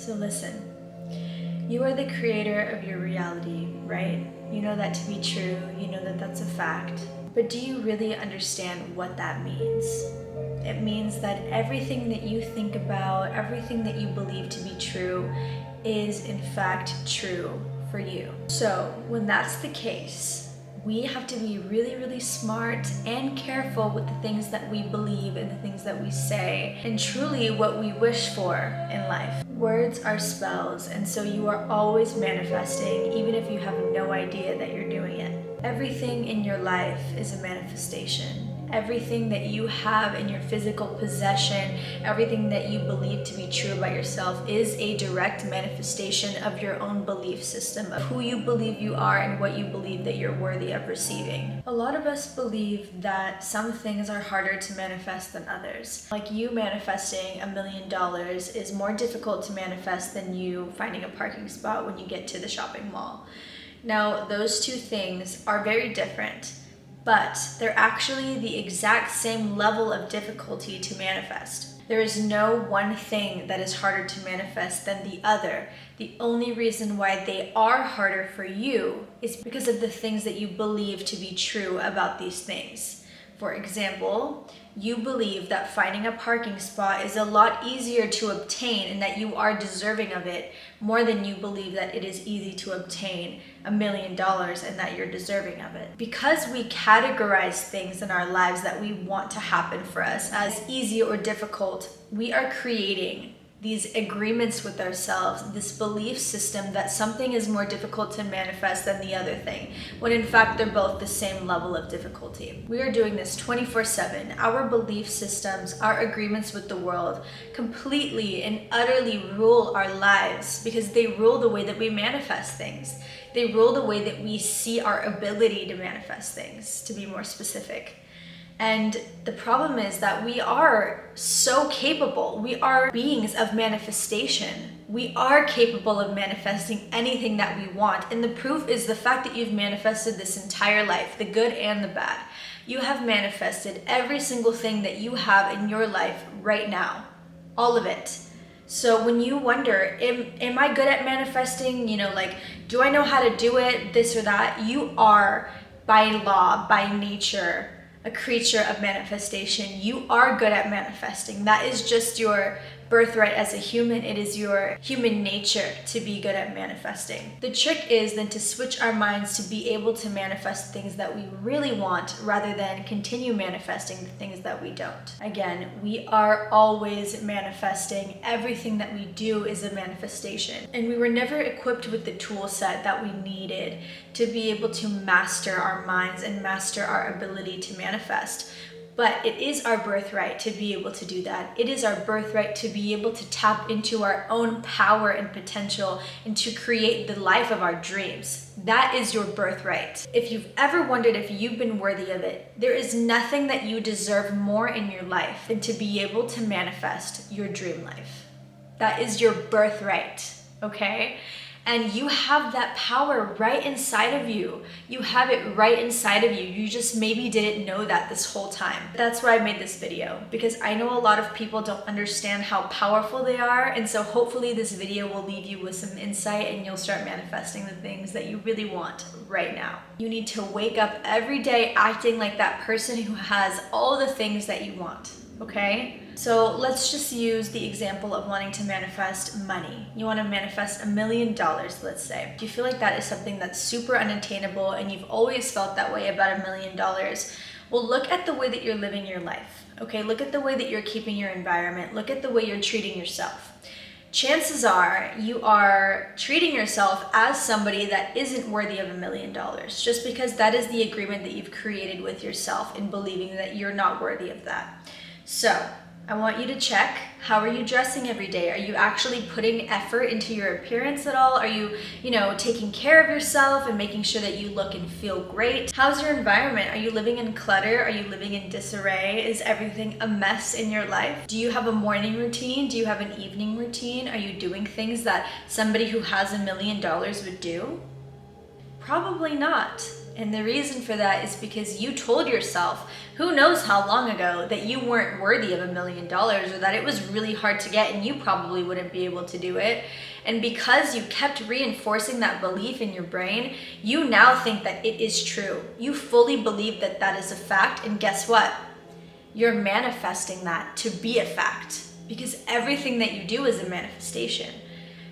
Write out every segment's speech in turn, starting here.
So listen, you are the creator of your reality, right? You know that to be true, you know that that's a fact. But do you really understand what that means? It means that everything that you think about, everything that you believe to be true, is in fact true for you. So when that's the case, we have to be really, really smart and careful with the things that we believe and the things that we say, and truly what we wish for in life. Words are spells, and so you are always manifesting, even if you have no idea that you're doing it. Everything in your life is a manifestation. Everything that you have in your physical possession, everything that you believe to be true about yourself is a direct manifestation of your own belief system, of who you believe you are and what you believe that you're worthy of receiving. A lot of us believe that some things are harder to manifest than others. Like you manifesting $1 million is more difficult to manifest than you finding a parking spot when you get to the shopping mall. Now, those two things are very different, but they're actually the exact same level of difficulty to manifest. There is no one thing that is harder to manifest than the other. The only reason why they are harder for you is because of the things that you believe to be true about these things. For example, you believe that finding a parking spot is a lot easier to obtain and that you are deserving of it more than you believe that it is easy to obtain $1 million and that you're deserving of it. Because we categorize things in our lives that we want to happen for us as easy or difficult, we are creating these agreements with ourselves, this belief system that something is more difficult to manifest than the other thing, when in fact they're both the same level of difficulty. We are doing this 24/7. Our belief systems, our agreements with the world completely and utterly rule our lives because they rule the way that we manifest things. They rule the way that we see our ability to manifest things, to be more specific. And the problem is that we are so capable. We are beings of manifestation. We are capable of manifesting anything that we want. And the proof is the fact that you've manifested this entire life, the good and the bad. You have manifested every single thing that you have in your life right now. All of it. So when you wonder, am I good at manifesting? Do I know how to do it? This or that? You are, by law, by nature, a creature of manifestation. You are good at manifesting. That is just your birthright as a human. It is your human nature to be good at manifesting. The trick is then to switch our minds to be able to manifest things that we really want rather than continue manifesting the things that we don't. Again, we are always manifesting. Everything that we do is a manifestation. And we were never equipped with the tool set that we needed to be able to master our minds and master our ability to manifest. But it is our birthright to be able to do that. It is our birthright to be able to tap into our own power and potential and to create the life of our dreams. That is your birthright. If you've ever wondered if you've been worthy of it, there is nothing that you deserve more in your life than to be able to manifest your dream life. That is your birthright, okay? And you have that power right inside of you. You have it right inside of you. You just maybe didn't know that this whole time. That's why I made this video, because I know a lot of people don't understand how powerful they are. And so hopefully this video will leave you with some insight and you'll start manifesting the things that you really want right now. You need to wake up every day acting like that person who has all the things that you want. Okay? So let's just use the example of wanting to manifest money. You want to manifest $1 million, let's say. Do you feel like that is something that's super unattainable and you've always felt that way about $1 million? Well, look at the way that you're living your life. Okay, look at the way that you're keeping your environment. Look at the way you're treating yourself. Chances are you are treating yourself as somebody that isn't worthy of $1 million, just because that is the agreement that you've created with yourself in believing that you're not worthy of that. So I want you to check, how are you dressing every day? Are you actually putting effort into your appearance at all? Are you, taking care of yourself and making sure that you look and feel great? How's your environment? Are you living in clutter? Are you living in disarray? Is everything a mess in your life? Do you have a morning routine? Do you have an evening routine? Are you doing things that somebody who has $1 million would do? Probably not. And the reason for that is because you told yourself, who knows how long ago, that you weren't worthy of $1 million, or that it was really hard to get and you probably wouldn't be able to do it. And because you kept reinforcing that belief in your brain, you now think that it is true. You fully believe that that is a fact, and guess what? You're manifesting that to be a fact, because everything that you do is a manifestation.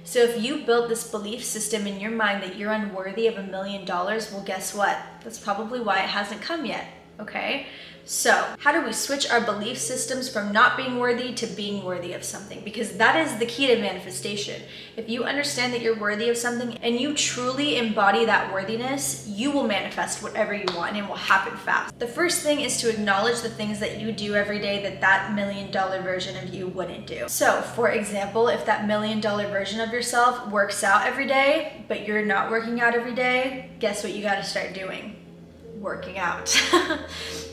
So if you build this belief system in your mind that you're unworthy of $1 million, well, guess what? That's probably why it hasn't come yet, okay? So how do we switch our belief systems from not being worthy to being worthy of something? Because that is the key to manifestation. If you understand that you're worthy of something and you truly embody that worthiness, you will manifest whatever you want, and it will happen fast. The first thing is to acknowledge the things that you do every day that $1 million version of you wouldn't do. So for example, if that $1 million version of yourself works out every day, but you're not working out every day, guess what you got to start doing? Working out.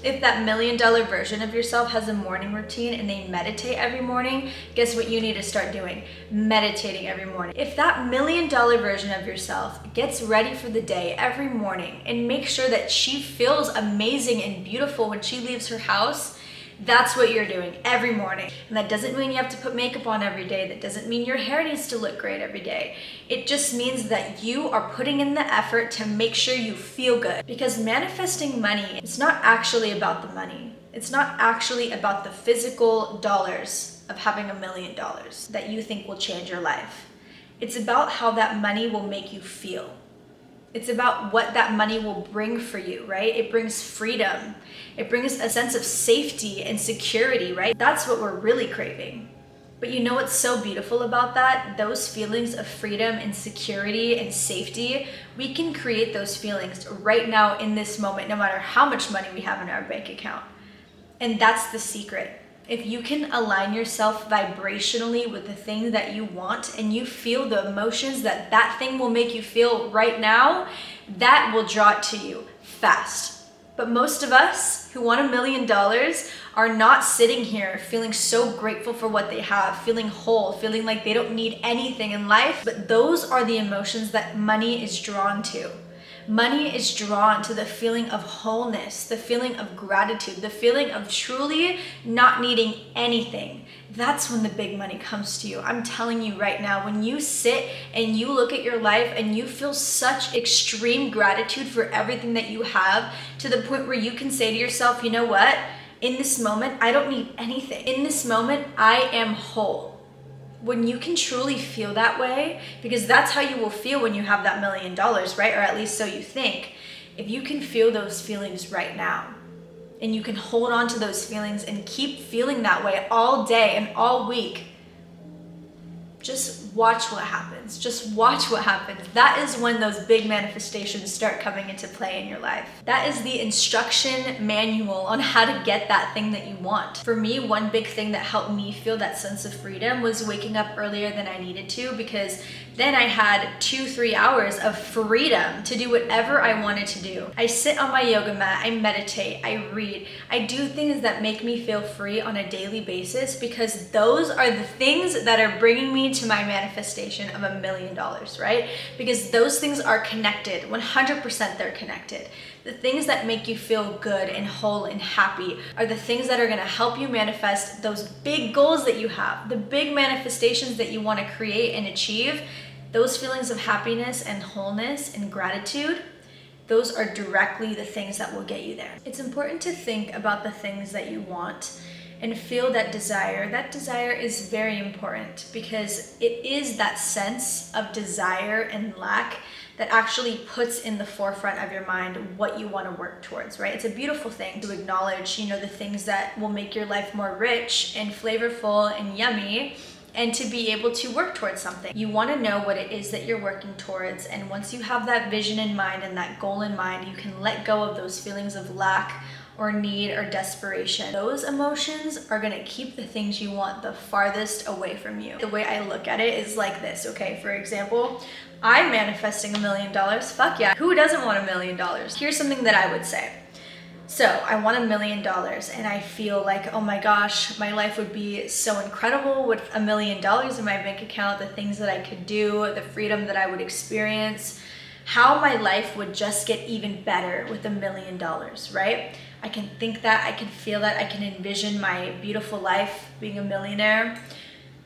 If that $1 million version of yourself has a morning routine and they meditate every morning, guess what you need to start doing? Meditating every morning. If that $1 million version of yourself gets ready for the day every morning and makes sure that she feels amazing and beautiful when she leaves her house, that's what you're doing every morning. And that doesn't mean you have to put makeup on every day. That doesn't mean your hair needs to look great every day. It just means that you are putting in the effort to make sure you feel good. Because manifesting money, it's not actually about the money. It's not actually about the physical dollars of having $1 million that you think will change your life. It's about how that money will make you feel. It's about what that money will bring for you, right? It brings freedom. It brings a sense of safety and security, right? That's what we're really craving. But you know what's so beautiful about that? Those feelings of freedom and security and safety, we can create those feelings right now in this moment, no matter how much money we have in our bank account. And that's the secret. If you can align yourself vibrationally with the thing that you want and you feel the emotions that that thing will make you feel right now, that will draw it to you fast. But most of us who want $1 million are not sitting here feeling so grateful for what they have, feeling whole, feeling like they don't need anything in life. But those are the emotions that money is drawn to. Money is drawn to the feeling of wholeness, the feeling of gratitude, the feeling of truly not needing anything. That's when the big money comes to you. I'm telling you right now, when you sit and you look at your life and you feel such extreme gratitude for everything that you have, to the point where you can say to yourself, you know what? In this moment, I don't need anything. In this moment, I am whole. When you can truly feel that way, because that's how you will feel when you have that $1 million, right? Or at least so you think. If you can feel those feelings right now, and you can hold on to those feelings and keep feeling that way all day and all week, just watch what happens. Just watch what happens. That is when those big manifestations start coming into play in your life. That is the instruction manual on how to get that thing that you want. For me, one big thing that helped me feel that sense of freedom was waking up earlier than I needed to, because then I had 2-3 hours of freedom to do whatever I wanted to do. I sit on my yoga mat, I meditate, I read, I do things that make me feel free on a daily basis, because those are the things that are bringing me to my manifestation of $1 million, right? Because those things are connected, 100% they're connected. The things that make you feel good and whole and happy are the things that are gonna help you manifest those big goals that you have, the big manifestations that you wanna create and achieve. Those feelings of happiness and wholeness and gratitude, those are directly the things that will get you there. It's important to think about the things that you want and feel that desire. That desire is very important, because it is that sense of desire and lack that actually puts in the forefront of your mind what you want to work towards, right? It's a beautiful thing to acknowledge, the things that will make your life more rich and flavorful and yummy, and to be able to work towards something. You want to know what it is that you're working towards, and once you have that vision in mind and that goal in mind, you can let go of those feelings of lack or need or desperation. Those emotions are gonna keep the things you want the farthest away from you. The way I look at it is like this, okay? For example, I'm manifesting $1 million. Fuck yeah, who doesn't want $1 million? Here's something that I would say. So I want $1 million, and I feel like, oh my gosh, my life would be so incredible with $1 million in my bank account, the things that I could do, the freedom that I would experience. how my life would just get even better with $1 million, right? I can think that, I can feel that, I can envision my beautiful life being a millionaire.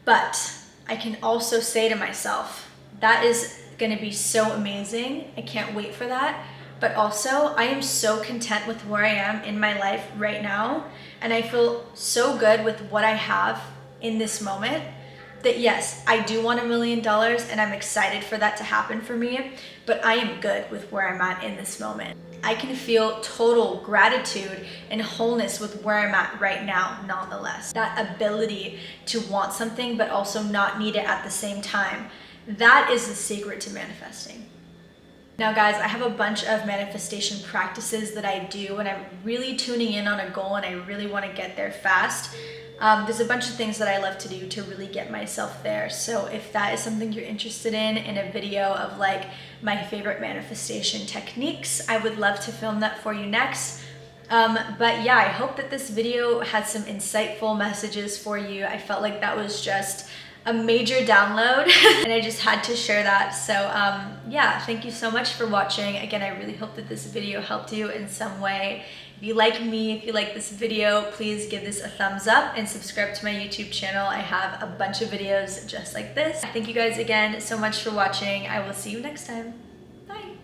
But I can also say to myself, that is gonna be so amazing. I can't wait for that. But also, I am so content with where I am in my life right now. And I feel so good with what I have in this moment that yes, I do want $1 million and I'm excited for that to happen for me, but I am good with where I'm at in this moment. I can feel total gratitude and wholeness with where I'm at right now, nonetheless. That ability to want something, but also not need it at the same time. That is the secret to manifesting. Now guys, I have a bunch of manifestation practices that I do when I'm really tuning in on a goal and I really want to get there fast. There's a bunch of things that I love to do to really get myself there. So if that is something you're interested in a video of like my favorite manifestation techniques, I would love to film that for you next. But yeah, I hope that this video had some insightful messages for you. I felt like that was just a major download and I just had to share that. So yeah, thank you so much for watching. Again, I really hope that this video helped you in some way. If you like me, if you like this video, please give this a thumbs up and subscribe to my YouTube channel. I have a bunch of videos just like this. Thank you guys again so much for watching. I will see you next time.